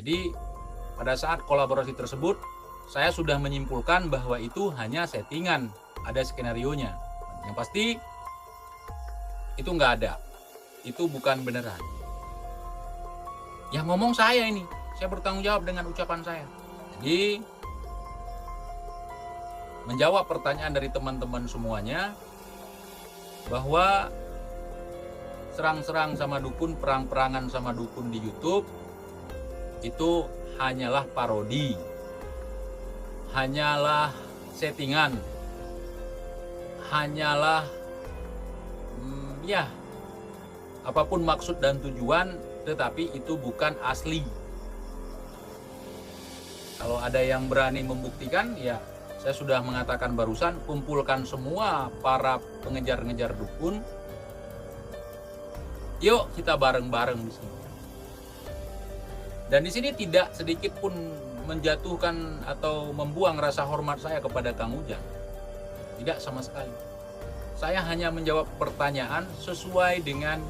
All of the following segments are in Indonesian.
Jadi pada saat kolaborasi tersebut, saya sudah menyimpulkan bahwa itu hanya settingan, ada skenarionya. Yang pasti itu nggak ada, itu bukan beneran. Yang ngomong saya ini, saya bertanggung jawab dengan ucapan saya. Jadi menjawab pertanyaan dari teman-teman semuanya bahwa serang-serang sama dukun, perang-perangan sama dukun di YouTube itu hanyalah parodi, hanyalah settingan, hanyalah ya apapun maksud dan tujuan, tetapi itu bukan asli. Kalau ada yang berani membuktikan, ya saya sudah mengatakan barusan, kumpulkan semua para pengejar-ngejar dukun. Yuk kita bareng-bareng di sini. Dan di sini tidak sedikit pun menjatuhkan atau membuang rasa hormat saya kepada Kang Ujang. Tidak sama sekali. Saya hanya menjawab pertanyaan sesuai dengan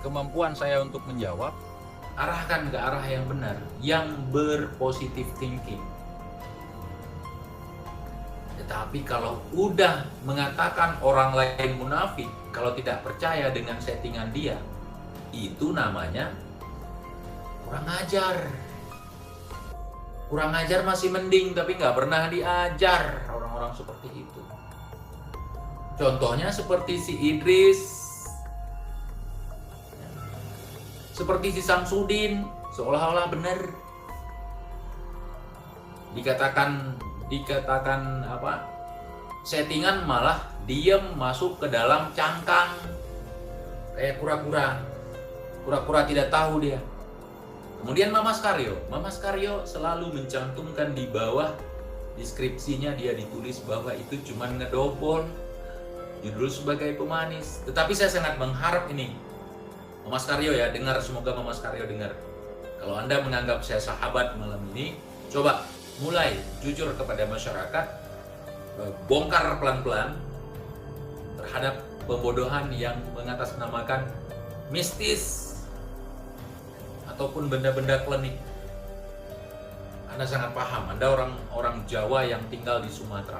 kemampuan saya untuk menjawab. Arahkan ke arah yang benar, yang berpositif thinking. Tetapi kalau udah mengatakan orang lain munafik, kalau tidak percaya dengan settingan dia, itu namanya kurang ajar. Kurang ajar masih mending, tapi nggak pernah diajar orang-orang seperti itu. Contohnya seperti si Idris, seperti si Samsudin, seolah-olah benar. Dikatakan apa? Settingan, malah diem masuk ke dalam cangkang kayak kura-kura tidak tahu dia. Kemudian Mamas Karyo selalu mencantumkan di bawah deskripsinya, dia ditulis bahwa itu cuma ngedobol judul sebagai pemanis. Tetapi saya sangat mengharap ini Mamas Karyo ya dengar, semoga Mamas Karyo dengar. Kalau Anda menganggap saya sahabat malam ini, coba mulai jujur kepada masyarakat, bongkar pelan-pelan terhadap pembodohan yang mengatasnamakan mistis ataupun benda-benda klinik. Anda sangat paham, Anda orang Jawa yang tinggal di Sumatera,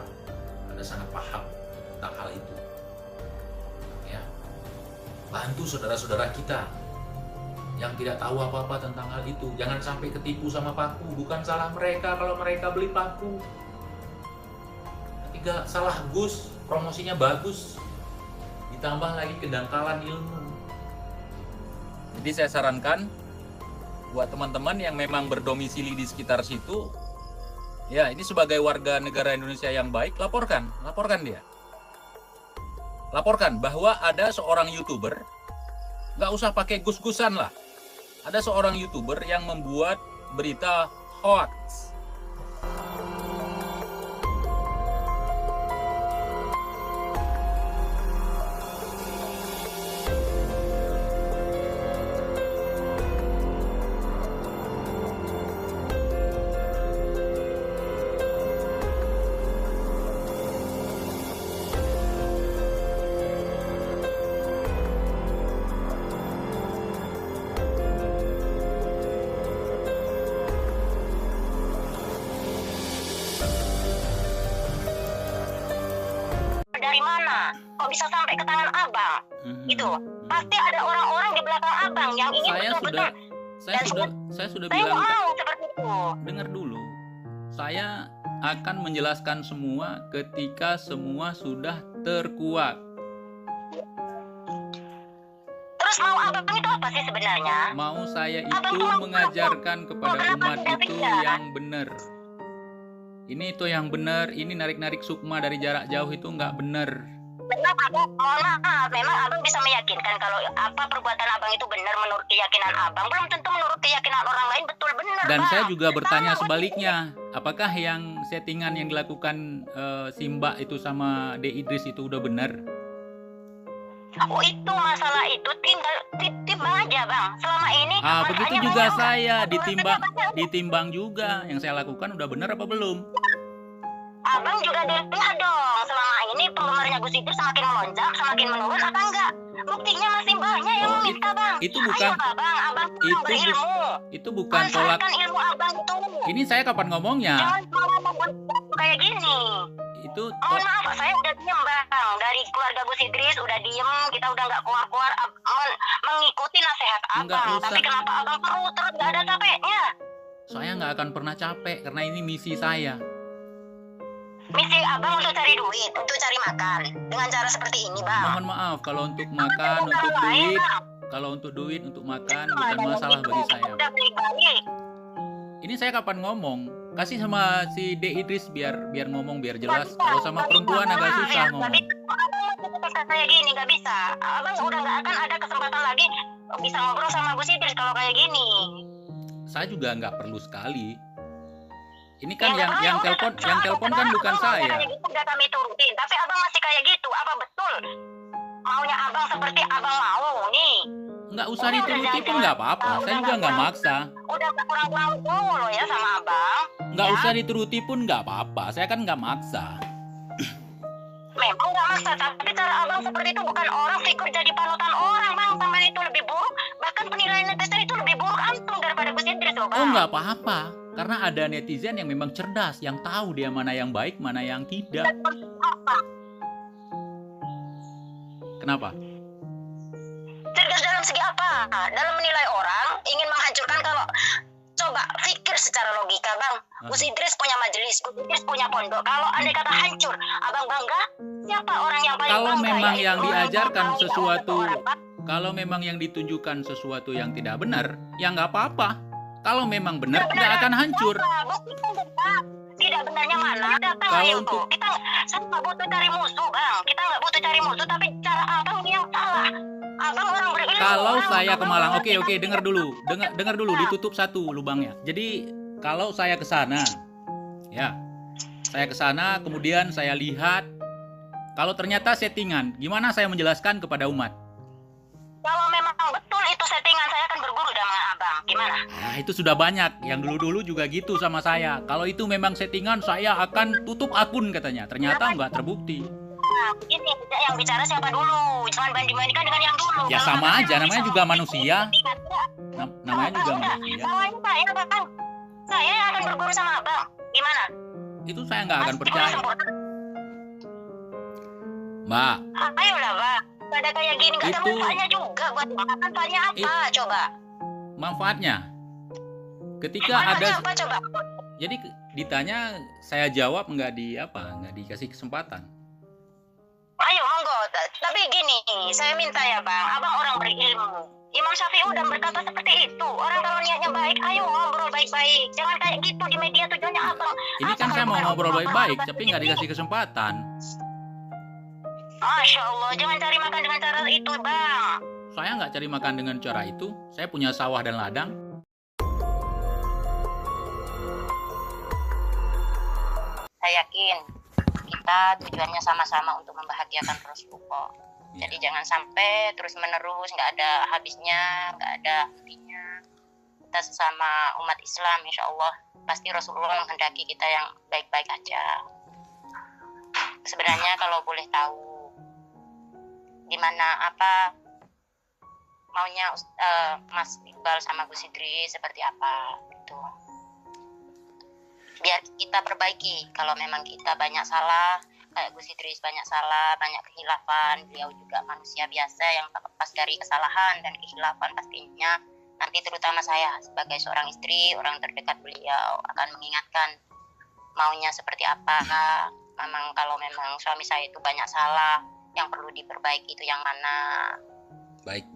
Anda sangat paham tentang hal itu. Ya, bantu saudara-saudara kita yang tidak tahu apa-apa tentang hal itu. Jangan sampai ketipu sama paku. Bukan salah mereka kalau mereka beli paku. Ketiga, salah Gus, promosinya bagus, ditambah lagi kedangkalan ilmu. Jadi saya sarankan buat teman-teman yang memang berdomisili di sekitar situ, ya ini sebagai warga negara Indonesia yang baik, laporkan dia. Laporkan bahwa ada seorang YouTuber, nggak usah pakai gus-gusan lah. Ada seorang YouTuber yang membuat berita hoax. Dari mana? Kok bisa sampai ke tangan abang? Gitu. Pasti ada orang-orang di belakang abang yang ingin betul-betul. Saya sudah Saya bilang, mau seperti itu. dengar dulu. Saya akan menjelaskan semua ketika semua sudah terkuak. Terus mau abang itu apa sih sebenarnya? Mau saya itu mengajarkan kepada umat itu yang benar. Ini itu yang benar, ini narik-narik sukma dari jarak jauh itu nggak benar. Memang abang, mohon maaf, memang abang bisa meyakinkan kalau apa perbuatan abang itu benar menurut keyakinan abang. Belum tentu menurut keyakinan orang lain betul benar. Dan bang. saya juga bertanya sebaliknya, apakah yang settingan yang dilakukan Simba itu sama De Idris itu udah benar? Oh itu masalah itu tinggal ditimbang aja bang. Selama ini Begitu juga saya ditimbang juga. Yang saya lakukan udah benar apa belum? Abang juga dengar dong. Selama ini penggemarnya Gus itu semakin melonjak, semakin menurun apa enggak? Buktinya masih banyak yang Oh, meminta bang. itu bukan Ayo abang, abang tuh itu berilmu. itu bukan tolak. Manfaatkan ilmu abang itu. Ini saya kapan ngomongnya? Jangan malah membuat kayak gini. Itu Mohon maaf, saya udah diem bang. Dari keluarga Gus Idris udah diem, kita udah nggak keluar-keluar mengikuti nasihat Nggak abang. usah. Tapi kenapa abang terus nggak ada capeknya? saya nggak akan pernah capek karena ini misi saya. Misi abang untuk cari duit, untuk cari makan dengan cara seperti ini bang. Mohon maaf kalau untuk makan, untuk duit, kalau untuk duit, untuk makan bukan masalah bagi saya. Udah baik-baik. Ini saya kapan ngomong? Kasih sama si D Idris biar ngomong biar jelas. Kalau sama perempuan agak susah ngomong. Kayak gini nggak bisa. Abang udah nggak akan ada kesempatan lagi bisa ngobrol sama Gus Idris kalau kayak gini. Saya juga nggak perlu sekali. Ini kan yang telepon kan bukan saya. Udah kami turutin, tapi abang masih kayak gitu. Apa betul maunya abang seperti abang mau nih? Nggak usah dituruti pun nggak apa-apa. Saya juga nggak maksa. Udah kurang-kurang dulu ya sama abang. Nggak Ya. usah dituruti pun nggak apa-apa. Saya kan nggak maksa. Memang nggak maksa, tapi cara abang seperti itu bukan orang figur jadi panutan orang bang. Sama itu lebih buruk, bahkan penilaian netizen itu lebih buruk antum daripada Gus Idris loh bang. Oh nggak apa-apa. Karena ada netizen yang memang cerdas, yang tahu dia mana yang baik, mana yang tidak. Kenapa? Cerdas dalam segi apa? Dalam menilai orang, ingin menghancurkan kalau coba pikir secara logika bang. Gus Idris punya majelis, Gus Idris punya pondok. Kalau andai kata hancur, abang bangga? Siapa orang yang paling Kalau bangga? memang Yaitu yang orang diajarkan yang sesuatu, orang, Bang. kalau memang yang ditunjukkan sesuatu yang tidak benar, ya nggak apa-apa. Kalau memang benar, nggak akan hancur. Buktikan benar. Tidak benarnya mana? Datang Kalau ayo untuk- tuh. Kita nggak butuh cari musuh bang. Kita nggak butuh cari musuh, tapi cara abang yang salah. Abang orang berilmu. Kalau Bang. saya ke Abang Malang, mengerti oke, dengar dulu, dengar dulu, Ya. ditutup satu lubangnya. Jadi kalau saya ke sana, ya, saya ke sana, kemudian saya lihat, kalau ternyata settingan, gimana saya menjelaskan kepada umat? Kalau memang betul itu settingan, saya akan berguru dengan abang. Gimana? Nah, itu sudah banyak. Yang dulu-dulu juga gitu sama saya. Kalau itu memang settingan, saya akan tutup akun katanya. Ternyata nggak terbukti. Nah, ini yang bicara siapa dulu? Jangan banding-bandingkan dengan yang dulu. Ya Kalau sama abang aja, namanya bisa juga ngomong, manusia. tidak. Namanya juga Abang, udah. manusia. Bawanya saya bang. Saya yang akan berguru sama abang. Gimana? Itu saya nggak akan Pasti percaya. sempurna. Mbak, Ayolah bang. Gak ada kayak gini, gak ada Itu- manfaatnya juga buat abang. Manfaatnya apa? Coba. manfaatnya. Ketika Manfaatnya ada, apa coba? jadi ditanya, saya jawab nggak dikasih kesempatan. Ayo monggo. Tapi gini, saya minta ya bang. Abang orang berilmu. Imam Syafi'i udah berkata seperti itu. Orang kalau niatnya baik, ayo ngobrol baik-baik. Jangan kayak gitu di media tujuannya abang. Ini kan saya mau ngobrol baik-baik, tapi nggak dikasih kesempatan. Masya Allah, jangan cari makan dengan cara itu bang. Saya nggak cari makan dengan cara itu. Saya punya sawah dan ladang. Saya yakin kita tujuannya sama-sama untuk membahagiakan Rasulullah. Ya. Jadi jangan sampai terus menerus nggak ada habisnya, nggak ada intinya. Kita sesama umat Islam, insya Allah pasti Rasulullah menghendaki kita yang baik-baik aja. Sebenarnya kalau boleh tahu gimana apa maunya Mas Iqbal sama Gus Idris seperti apa gitu. Biar kita perbaiki kalau memang kita banyak salah, kayak Gus Idris banyak salah, banyak kehilafan, beliau juga manusia biasa yang tak lepas dari kesalahan dan kehilafan pastinya. Nanti terutama saya sebagai seorang istri, orang terdekat beliau akan mengingatkan maunya seperti apa. Memang kalau memang suami saya itu banyak salah, yang perlu diperbaiki itu yang mana. Baik.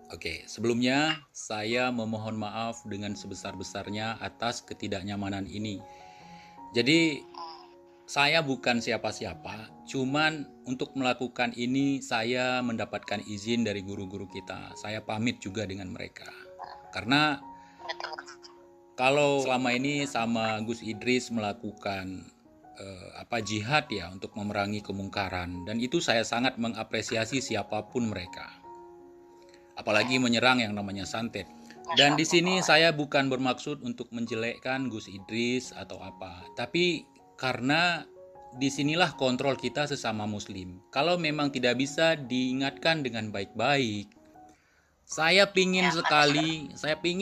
Oke, sebelumnya saya memohon maaf dengan sebesar-besarnya atas ketidaknyamanan ini. Jadi saya bukan siapa-siapa, cuman untuk melakukan ini saya mendapatkan izin dari guru-guru kita. Saya pamit juga dengan mereka. Karena Betul. kalau selama ini sama Gus Idris melakukan jihad ya untuk memerangi kemungkaran, dan itu saya sangat mengapresiasi siapapun mereka. Apalagi menyerang yang namanya santet. Dan di sini saya bukan bermaksud untuk menjelekkan Gus Idris atau apa, tapi karena disinilah kontrol kita sesama muslim. Kalau memang tidak bisa diingatkan dengan baik-baik. Saya pingin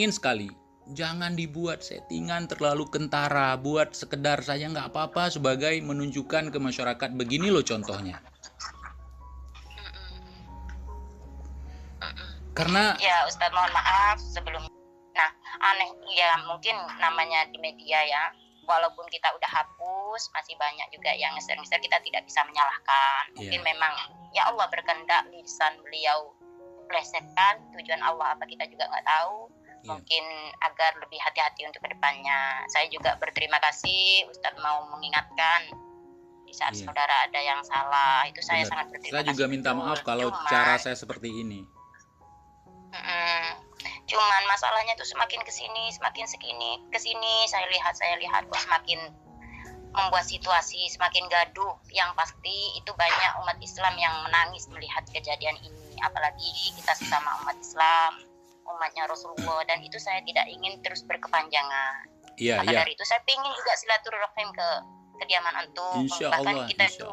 sekali, jangan dibuat settingan terlalu kentara, buat sekedar saja nggak apa-apa sebagai menunjukkan ke masyarakat begini loh contohnya. Karena Ya Ustadz, mohon maaf sebelumnya. Nah, aneh ya, mungkin namanya di media ya, walaupun kita udah hapus, masih banyak juga yang ngeser-ngeser, kita tidak bisa menyalahkan. Mungkin memang ya Allah berkehendak lisan beliau plesetkan, tujuan Allah apa kita juga nggak tahu. Mungkin agar lebih hati-hati untuk kedepannya. Saya juga berterima kasih Ustadz mau mengingatkan di saat saudara ada yang salah. Itu saya sangat berterima kasih. Saya juga minta maaf kalau cara saya seperti ini. Cuman masalahnya tuh semakin kesini saya lihat kok semakin membuat situasi semakin gaduh. Yang pasti itu banyak umat Islam yang menangis melihat kejadian ini, apalagi kita sesama umat Islam, umatnya Rasulullah, dan itu saya tidak ingin terus berkepanjangan. Maka dari itu saya ingin juga silaturahim ke kediaman antum. Bahkan kita itu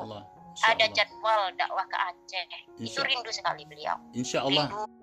ada jadwal dakwah ke Aceh. Itu rindu sekali beliau. Insya Allah. Rindu